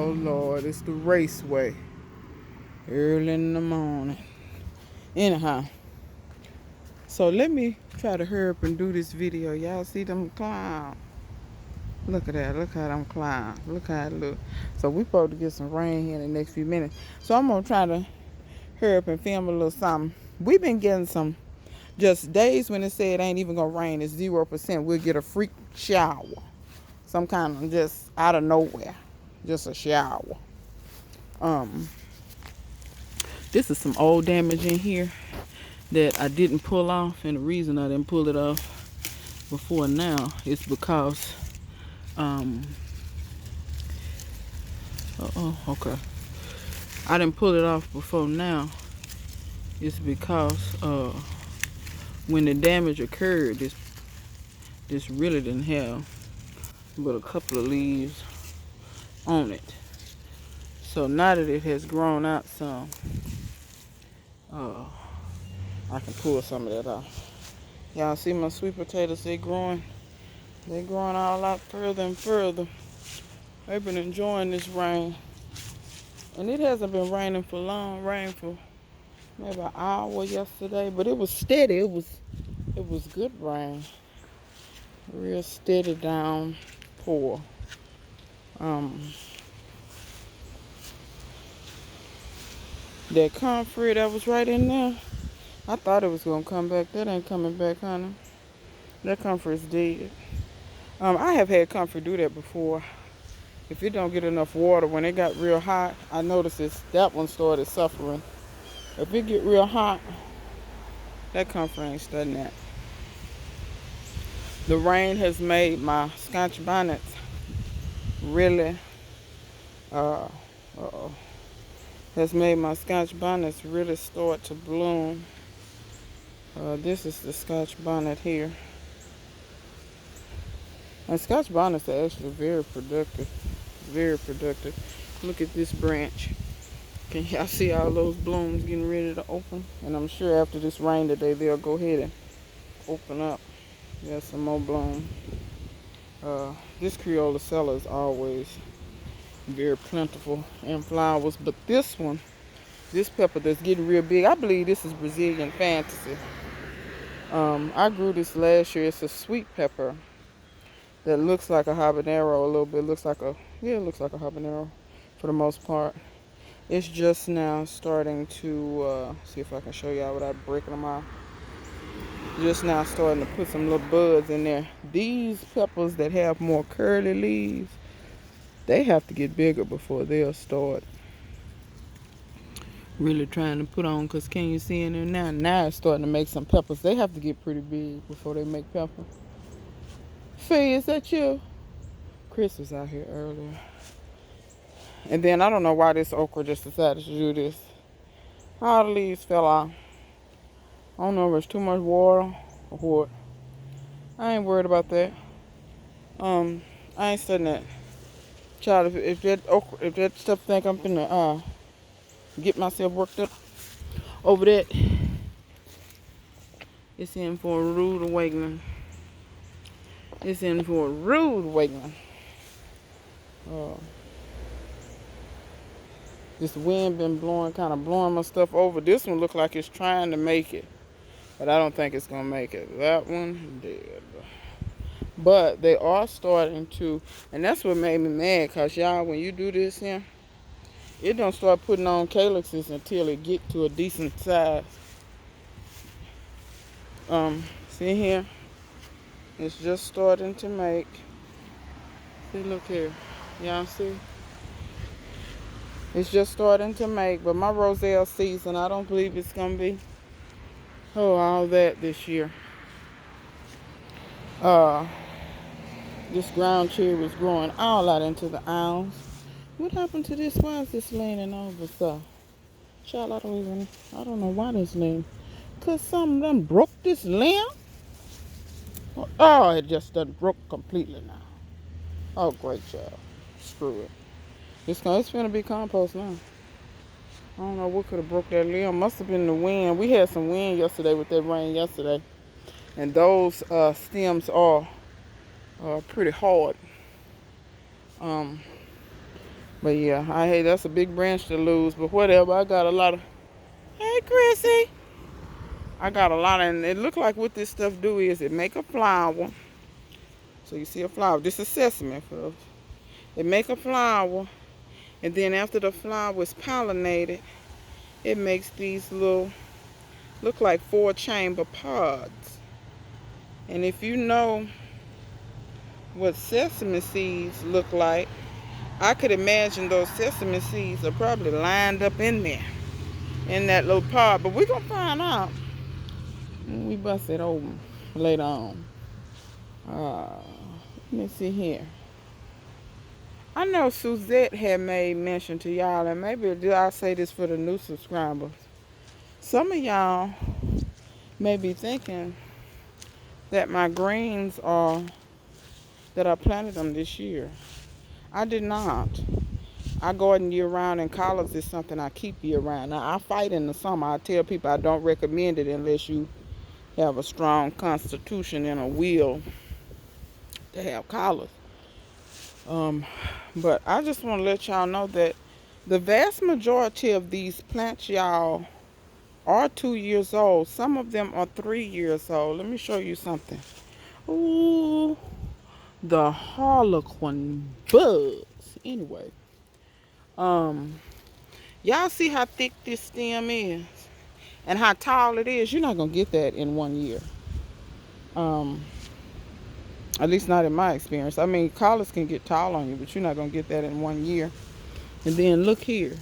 Oh Lord, it's the raceway. Early in the morning. Anyhow, so let me try to hurry up and do this video. Y'all see them clouds? Look at that. Look how them clouds. Look how it look. So we supposed to get some rain here in the next few minutes. So I'm gonna try to hurry up and film a little something. We've been getting some just days when it said it ain't even gonna rain. It's 0%. We'll get a freak shower. Some kind of just out of nowhere. Just a shower. This is some old damage in here that I didn't pull off, and the reason I didn't pull it off before now is because okay, I didn't pull it off before now is because when the damage occurred, this really didn't have but a couple of leaves on it. So now that it has grown out some, I can pull some of that off. Y'all see my sweet potatoes, they're growing out a lot further and further. They've been enjoying this rain. And it hasn't been raining for long, rain for maybe an hour yesterday, but it was steady. It was good rain. Real steady downpour. That comfrey that was right in there, I thought it was gonna come back. That ain't coming back, honey. That comfrey is dead. I have had comfrey do that before. If it don't get enough water, when it got real hot, I noticed that one started suffering. If it get real hot, that comfrey ain't studying that. The rain has made my scotch bonnets really, has made my scotch bonnets really start to bloom. This is the scotch bonnet here. And scotch bonnets are actually very productive. Very productive. Look at this branch. Can y'all see all those blooms getting ready to open? And I'm sure after this rain today, they'll go ahead and open up. There's some more bloom. This Creola cellar is always very plentiful in flowers. But this one, this pepper that's getting real big, I believe this is Brazilian Fantasy. I grew this last year. It's a sweet pepper that looks like a habanero a little bit. It looks like a habanero for the most part. It's just now starting to, see if I can show y'all without breaking them off. Just now starting to put some little buds in there. These peppers that have more curly leaves, they have to get bigger before they'll start really trying to put on. Because can you see in there now? Now it's starting to make some peppers. They have to get pretty big before they make pepper. Faye, is that you? Chris was out here earlier. And then I don't know why this okra just decided to do this. All the leaves fell off. I don't know if it's too much water or what. I ain't worried about that. I ain't studying that. Child, if that stuff think I'm finna get myself worked up over that, it's in for a rude awakening. It's in for a rude awakening. This wind been blowing, kind of blowing my stuff over. This one look like it's trying to make it, but I don't think it's gonna make it. That one dead. But they are starting to, and that's what made me mad, cause y'all, when you do this here, it don't start putting on calyxes until it get to a decent size. See here, it's just starting to make. See, look here, y'all see? It's just starting to make, but my roselle season, I don't believe it's gonna be all that this year. This ground cherry was growing all out into the aisles. What happened to this? Why is this leaning over so? Child, I don't know why this leaning. Cause something done broke this limb. Oh, it just done broke completely now. Oh, great job. Screw it. It's gonna be compost now. I don't know what could have broke that limb. Must have been the wind. We had some wind yesterday with that rain yesterday. And those stems are pretty hard. But yeah, I hate that's a big branch to lose. But whatever, I got a lot of. Hey, Chrissy. I got a lot of, and it look like what this stuff do is it make a flower. So you see a flower. This is sesame, folks. It make a flower, and then after the flower is pollinated, it makes these little, look like 4-chamber pods. And if you know what sesame seeds look like, I could imagine those sesame seeds are probably lined up in there, in that little pod. But we're going to find out when we bust it open later on. Let me see here. I know Suzette had made mention to y'all, and maybe I'll say this for the new subscribers. Some of y'all may be thinking that my greens are, that I planted them this year. I did not. I garden year round, and collards is something I keep year round. Now, I fight in the summer. I tell people I don't recommend it unless you have a strong constitution and a will to have collards. But I just want to let y'all know that the vast majority of these plants, y'all, are 2 years old. Some of them are 3 years old. Let me show you something. Ooh, the harlequin bugs. Anyway, y'all see how thick this stem is and how tall it is? You're not gonna get that in 1 year. At least not in my experience. I mean, collards can get tall on you, but you're not gonna get that in 1 year. And then look here.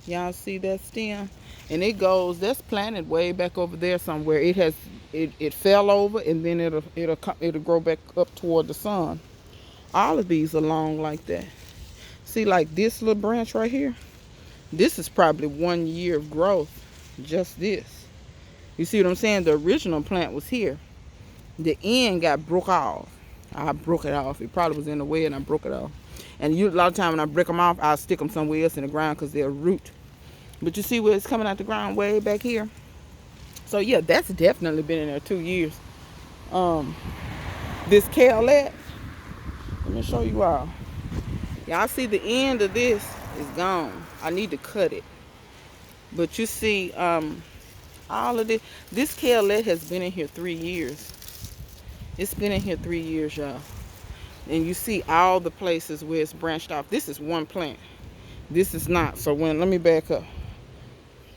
Y'all see that stem? And it goes, that's planted way back over there somewhere. It fell over, and then it'll grow back up toward the sun. All of these are long like that. See, like this little branch right here, this is probably 1 year of growth. Just this. You see what I'm saying? The original plant was here. The end got broke off. I broke it off. It probably was in the way, and I broke it off. And a lot of time when I break them off, I'll stick them somewhere else in the ground because they're root. But you see where it's coming out the ground way back here? So yeah, that's definitely been in there 2 years. This kaleette, let me show you all. Y'all see the end of this is gone. I need to cut it. But you see, all of this kaleette has been in here 3 years. It's been in here 3 years, y'all. And you see all the places where it's branched off. This is one plant. This is not. So let me back up.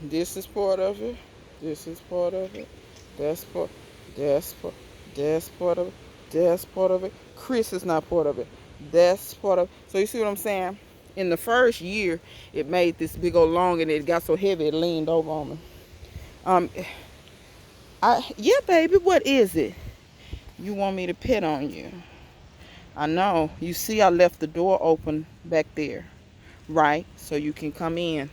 This is part of it. This is part of it. That's part of it. That's part of it. Chris is not part of it. That's part of it. So you see what I'm saying? In the first year, it made this big old long, and it got so heavy it leaned over on me. Yeah, baby, what is it? You want me to pet on you? I know. You see I left the door open back there, right? So you can come in.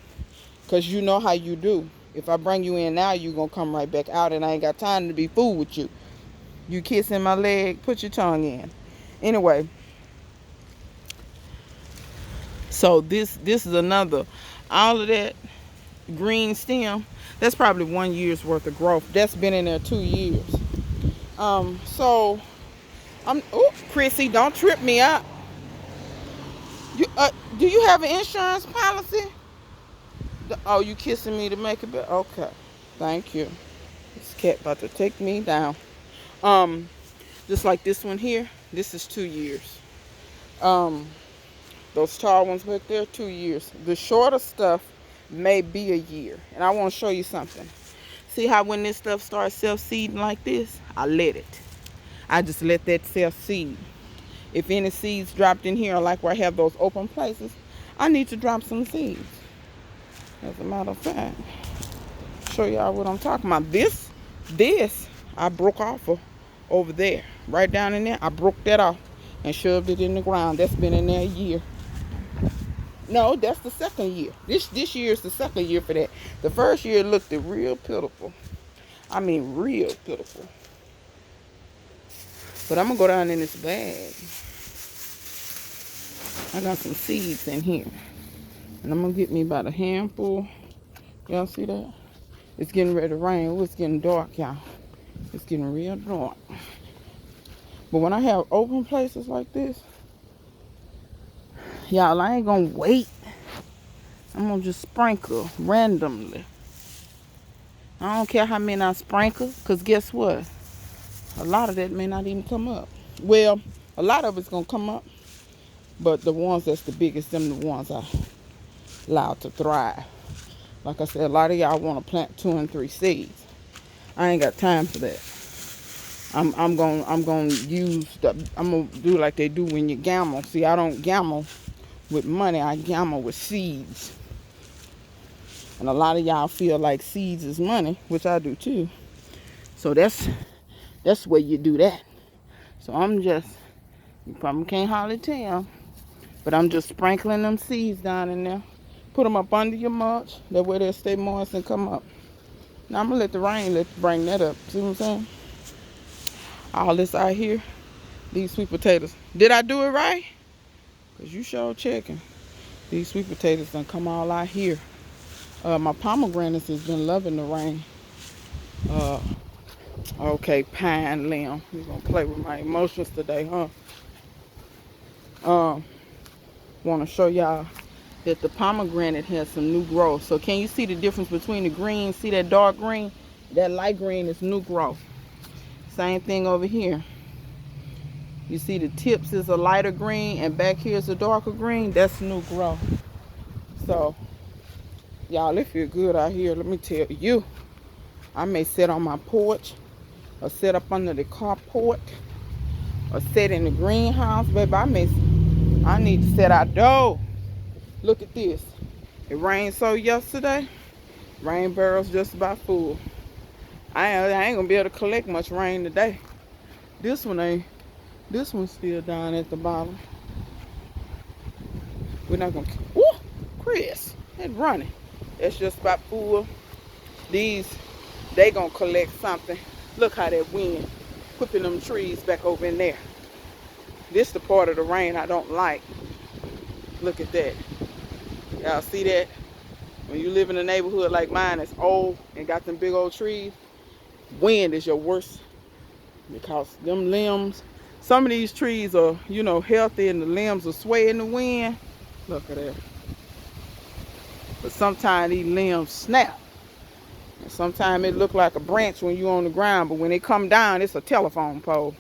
Because you know how you do. If I bring you in now, you're going to come right back out, and I ain't got time to be fooled with you. You kissing my leg, put your tongue in. Anyway. So this is another. All of that green stem, that's probably 1 year's worth of growth. That's been in there 2 years. Oh, Chrissy, don't trip me up. Do you have an insurance policy? Oh, you kissing me to make it better? Okay. Thank you. This cat about to take me down. Just like this one here. This is 2 years. Those tall ones back there, 2 years. The shorter stuff may be a year. And I want to show you something. See how when this stuff starts self-seeding like this, I let it. I just let that self-seed. If any seeds dropped in here, like where I have those open places, I need to drop some seeds. As a matter of fact, show y'all what I'm talking about. This I broke off of over there, right down in there. I broke that off and shoved it in the ground. That's been in there a year. No, that's the second year. This year is the second year for that. The first year looked real pitiful. I mean, real pitiful. But I'm gonna go down in this bag. I got some seeds in here. And I'm going to get me about a handful. Y'all see that? It's getting ready to rain. Oh, it's getting dark, y'all. It's getting real dark. But when I have open places like this, y'all, I ain't going to wait I'm gonna just sprinkle randomly. I don't care how many I sprinkle, because guess what? A lot of that may not even come up. Well, a lot of it's gonna come up, but the ones that's the biggest, them the ones I allowed to thrive. Like I said, a lot of y'all want to plant 2 and 3 seeds. I ain't got time for that. I'm gonna do like they do when you gamble. See, I don't gamble with money. I gamble with seeds. And a lot of y'all feel like seeds is money, which I do too. So that's where you do that. So you probably can't hardly tell, but I'm just sprinkling them seeds down in there. Put them up under your mulch. That way they'll stay moist and come up. Now I'm gonna let the rain bring that up. See what I'm saying? All this out here, these sweet potatoes. Did I do it right? Cause you sure checking. These sweet potatoes done come all out here. My pomegranates has been loving the rain. Okay, pine limb. We're gonna play with my emotions today, huh? Want to show y'all that the pomegranate has some new growth. So can you see the difference between the green? See that dark green? That light green is new growth. Same thing over here. You see the tips is a lighter green and back here is a darker green. That's new growth. So y'all, it feel good out here. Let me tell you. I may sit on my porch or sit up under the carport or sit in the greenhouse. Baby, I need to sit outdoors. Look at this. It rained so yesterday. Rain barrel's just about full. I ain't gonna be able to collect much rain today. This one's still down at the bottom. We're not gonna. Woo! Chris, it's running. It's just about full. These, they gonna collect something. Look how that wind whipping them trees back over in there. This the part of the rain I don't like. Look at that. Y'all see that? When you live in a neighborhood like mine that's old and got them big old trees, wind is your worst, because them limbs, some of these trees are, healthy and the limbs will sway in the wind. Look at that. But sometimes these limbs snap. And sometimes it look like a branch when you're on the ground, but when they come down, it's a telephone pole.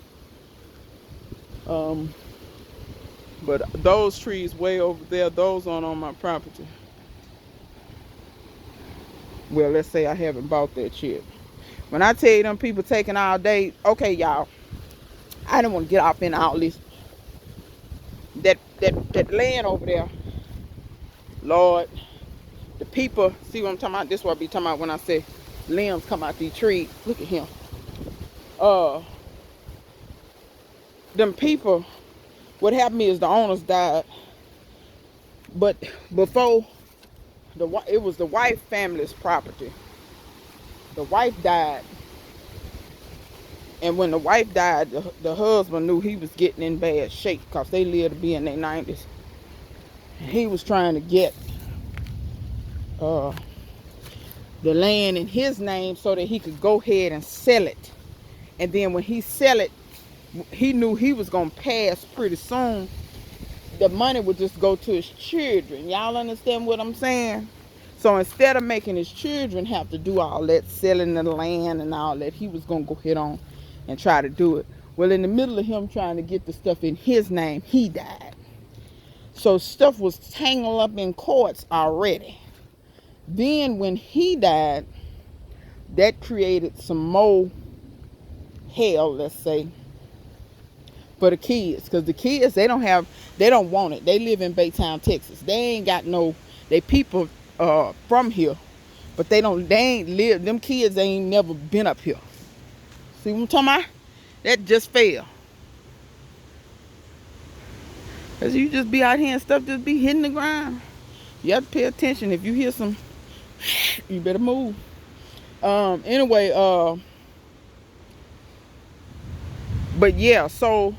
But those trees way over there, those aren't on my property. Well, let's say I haven't bought that yet. When I tell you them people taking all day, okay, y'all, I don't want to get off in all this. That land over there, Lord, the people, see what I'm talking about? This is what I be talking about when I say limbs come out these trees. Look at him. Them people, what happened is the owners died, but before it was the wife family's property. The wife died, and when the wife died, the husband knew he was getting in bad shape because they lived to be in their 90s. And he was trying to get the land in his name so that he could go ahead and sell it. And then when he sell it, he knew he was going to pass pretty soon. The money would just go to his children. Y'all understand what I'm saying? So instead of making his children have to do all that, selling the land and all that, he was going to go ahead on and try to do it. Well, in the middle of him trying to get the stuff in his name, he died. So stuff was tangled up in courts already. Then when he died, that created some more hell, let's say, for the kids. Because the kids, they don't want it. They live in Baytown, Texas. They ain't got they people from here, but they ain't live, them kids ain't never been up here. See what I'm talking about? That just fell. Cause you just be out here and stuff just be hitting the ground. You have to pay attention. If you hear some, you better move. Anyway, but yeah, so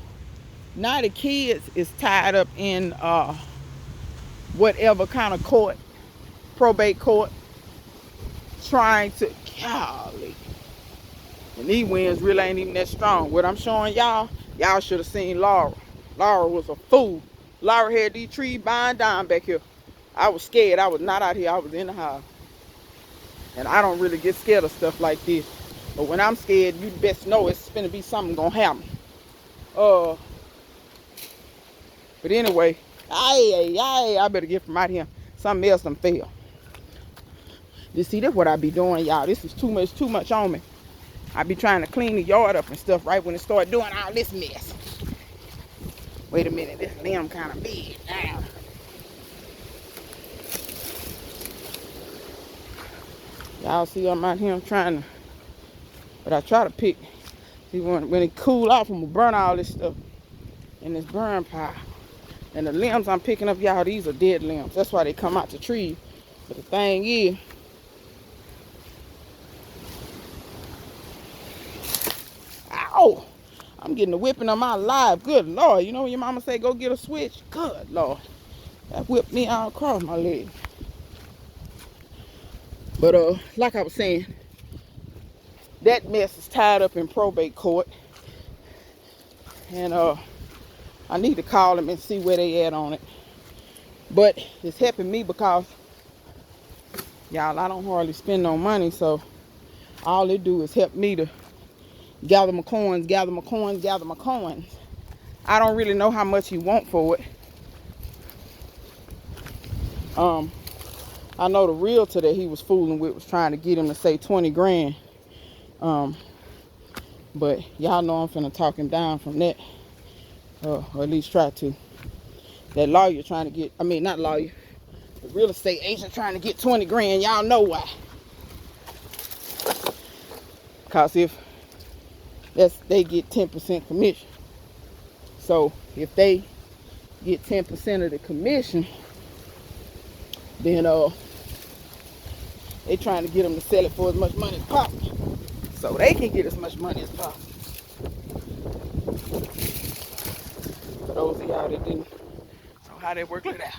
now the kids is tied up in whatever kind of court, probate court, trying to, golly. And these winds really ain't even that strong. What I'm showing y'all should have seen Laura. Laura was a fool. Laura had these trees bound down back here. I was scared. I was not out here. I was in the house. And I don't really get scared of stuff like this. But when I'm scared, you best know it's gonna be something gonna happen. But anyway, I better get from out here. Something else done fail. You see, that's what I be doing, y'all. This is too much on me. I be trying to clean the yard up and stuff right when it start doing all this mess. Wait a minute, this limb kind of big now. Y'all see I'm out here, I'm trying to, but I try to pick. See, when it cool off, I'm gonna burn all this stuff in this burn pile. And the limbs I'm picking up, y'all, these are dead limbs. That's why they come out the tree. But the thing is, ow! I'm getting the whipping of my life. Good Lord. You know when your mama say go get a switch? Good Lord. That whipped me all across my leg. But like I was saying, that mess is tied up in probate court. And I need to call them and see where they at on it. But it's helping me because, y'all, I don't hardly spend no money. So all it do is help me to gather my coins. I don't really know how much he want for it. I know the realtor that he was fooling with was trying to get him to say 20 grand. But y'all know I'm finna talk him down from that. Or at least try to. That lawyer trying to get, not lawyer, the real estate agent trying to get 20 grand. Y'all know why. Because if they get 10% commission. So if they get 10% of the commission, then they trying to get them to sell it for as much money as possible, so they can get as much money as possible. For those of y'all that didn't know how they work it out,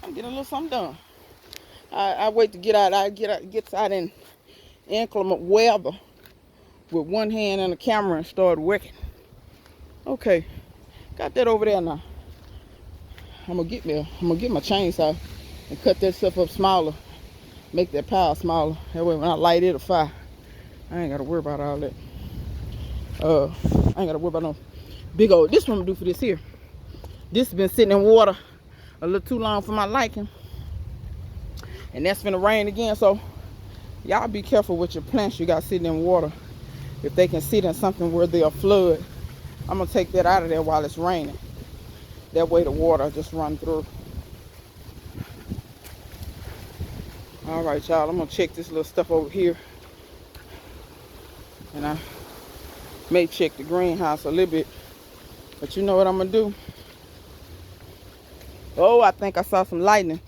I'm getting a little something done. I wait to get out. I get out in inclement weather with one hand on the camera and start working. Okay, got that over there now. I'm gonna get my chainsaw and cut that stuff up smaller. Make that pile smaller. That way when I light it a fire, I ain't gotta worry about all that. I ain't gotta worry about no big old. This one I'm gonna do for this here. This has been sitting in water a little too long for my liking. And that's gonna rain again. So y'all be careful with your plants you got sitting in water. If they can sit in something where they'll flood, I'm gonna take that out of there while it's raining. That way the water just run through. All right, y'all, I'm gonna check this little stuff over here. And I may check the greenhouse a little bit. But you know what I'm gonna do? Oh, I think I saw some lightning.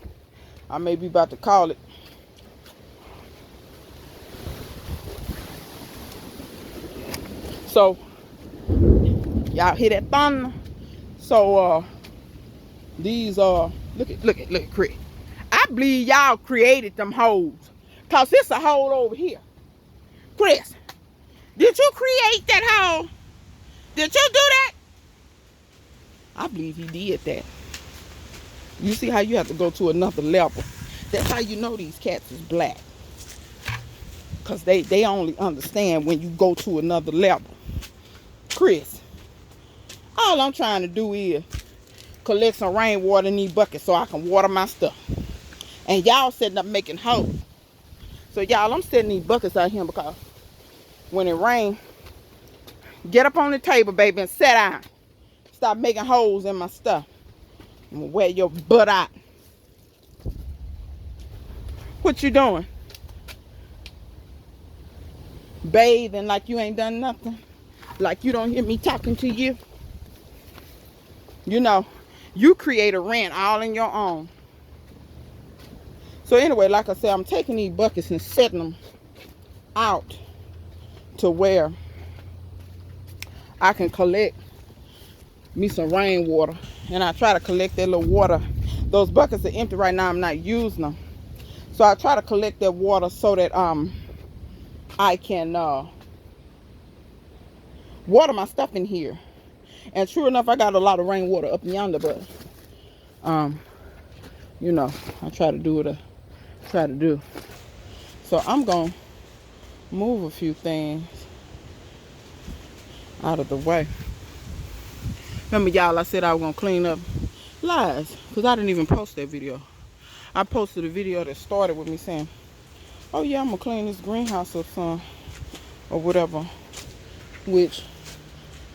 I may be about to call it. So, y'all hear that thunder? So, these look at Chris. I believe y'all created them holes. Cause it's a hole over here. Chris, did you create that hole? Did you do that? I believe he did that. You see how you have to go to another level. That's how you know these cats is black. Cause they only understand when you go to another level. Chris, all I'm trying to do is collect some rainwater in these buckets so I can water my stuff. And y'all setting up making holes. So y'all, I'm setting these buckets out here because when it rains, get up on the table, baby, and sit down. Stop making holes in my stuff. I'm gonna wear your butt out. What you doing? Bathing like you ain't done nothing? Like you don't hear me talking to you? You know, you create a rant all in your own. So anyway, like I said, I'm taking these buckets and setting them out to where I can collect me some rainwater. And I try to collect that little water. Those buckets are empty right now. I'm not using them. So I try to collect that water so that I can water my stuff in here. And true enough, I got a lot of rainwater up yonder, but you know, I try to do what I try to do. So I'm going to move a few things out of the way. Remember, y'all, I said I was going to clean up lies, because I didn't even post that video. I posted a video that started with me saying, oh yeah, I'm going to clean this greenhouse up some, or whatever, which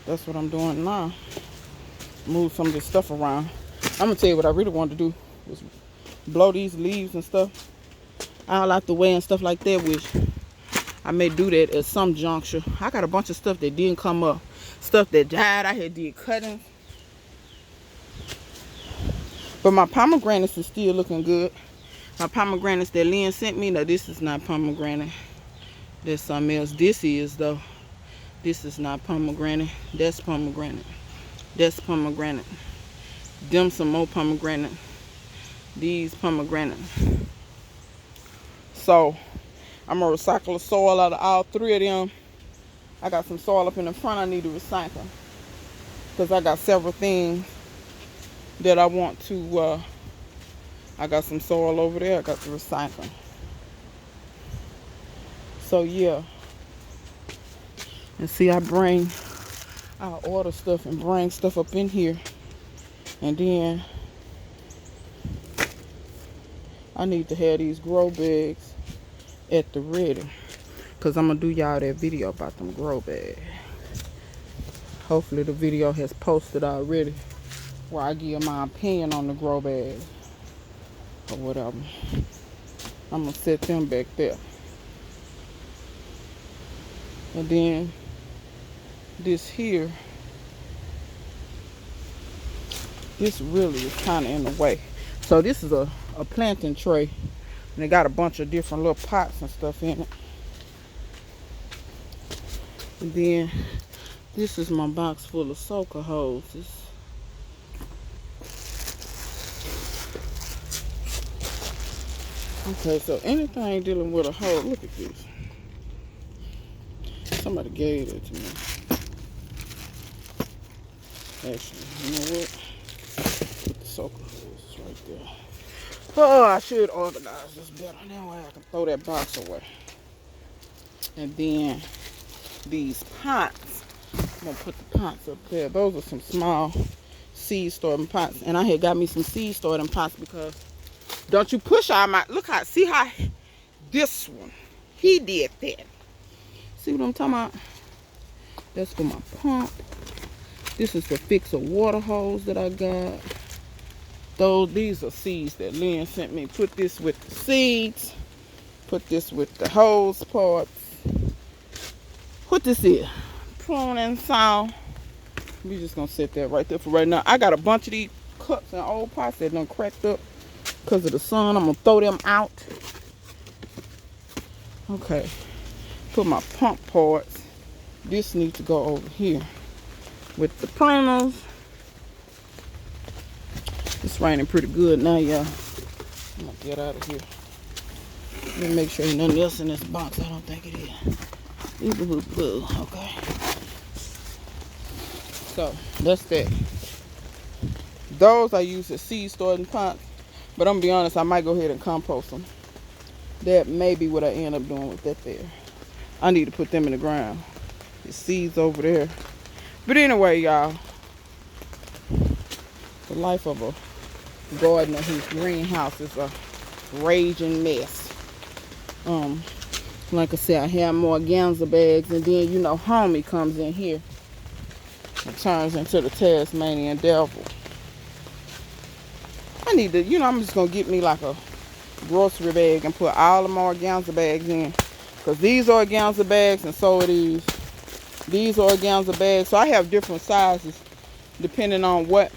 that's what I'm doing now. Move some of this stuff around. I'm going to tell you what I really wanted to do was blow these leaves and stuff all out the way and stuff like that, which I may do that at some juncture. I got a bunch of stuff that didn't come up. Stuff that died. I had did cutting. But my pomegranates is still looking good. My pomegranates that Lynn sent me. Now, this is not pomegranate. That's something else. This is, though. This is not pomegranate. That's pomegranate. That's pomegranate. Them some more pomegranate. These pomegranate. So, I'm going to recycle the soil out of all three of them. I got some soil up in the front I need to recycle. Because I got several things that I want to, I got some soil over there I got to recycle. So, yeah. And see, I order stuff and bring stuff up in here. And then I need to have these grow bags at the ready, because I'm going to do y'all that video about them grow bags. Hopefully the video has posted already where I give my opinion on the grow bag or whatever. I'm going to set them back there. And then this here, this really is kind of in the way. So this is a planting tray. And they got a bunch of different little pots and stuff in it. And then this is my box full of soaker hoses. Okay, so anything dealing with a hose, look at this. Somebody gave it to me. Actually, you know what? Put the soaker hoses right there. Oh, I should organize this better. That way I can throw that box away. And then these pots, I'm going to put the pots up there. Those are some small seed starting pots. And I had got me some seed starting pots because don't you push out my, look how, see how this one, he did that. See what I'm talking about? That's for my pump. This is to fix a water hose that I got. These are seeds that Lynn sent me. Put this with the seeds. Put this with the hose parts. What this is? Pruning saw. We just gonna set that right there for right now. I got a bunch of these cups and old pots that done cracked up because of the sun. I'm gonna throw them out. Okay. Put my pump parts. This needs to go over here with the pruners. It's raining pretty good now, y'all. I'm gonna get out of here. Let me make sure ain't nothing else in this box. I don't think it is. Okay. So that's that. Those I use as seed starting pots, but I'm gonna be honest, I might go ahead and compost them. That may be what I end up doing with that there. I need to put them in the ground. The seeds over there. But anyway, y'all, the life of a gardener whose greenhouse is a raging mess. Like I said, I have more organza bags, and then you know homie comes in here and turns into the Tasmanian devil. I need to, you know, I'm just gonna get me like a grocery bag and put all of my organza bags in, because these are organza bags and so are these. These are organza bags, so I have different sizes depending on what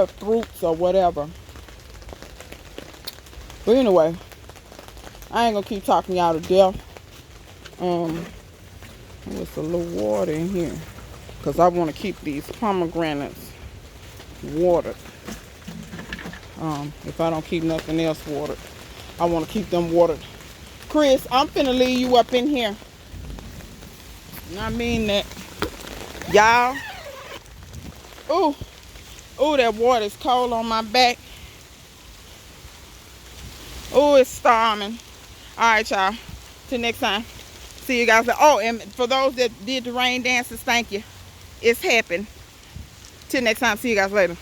fruits or whatever. But anyway, I ain't gonna keep talking y'all to death. There's a little water in here because I want to keep these pomegranates watered. If I don't keep nothing else watered, I want to keep them watered. Chris, I'm finna leave you up in here. And I mean that, y'all. Ooh, that water is cold on my back. Oh, it's storming. All right, y'all. Till next time. See you guys. Oh, and for those that did the rain dances, thank you. It's happened. Till next time. See you guys later.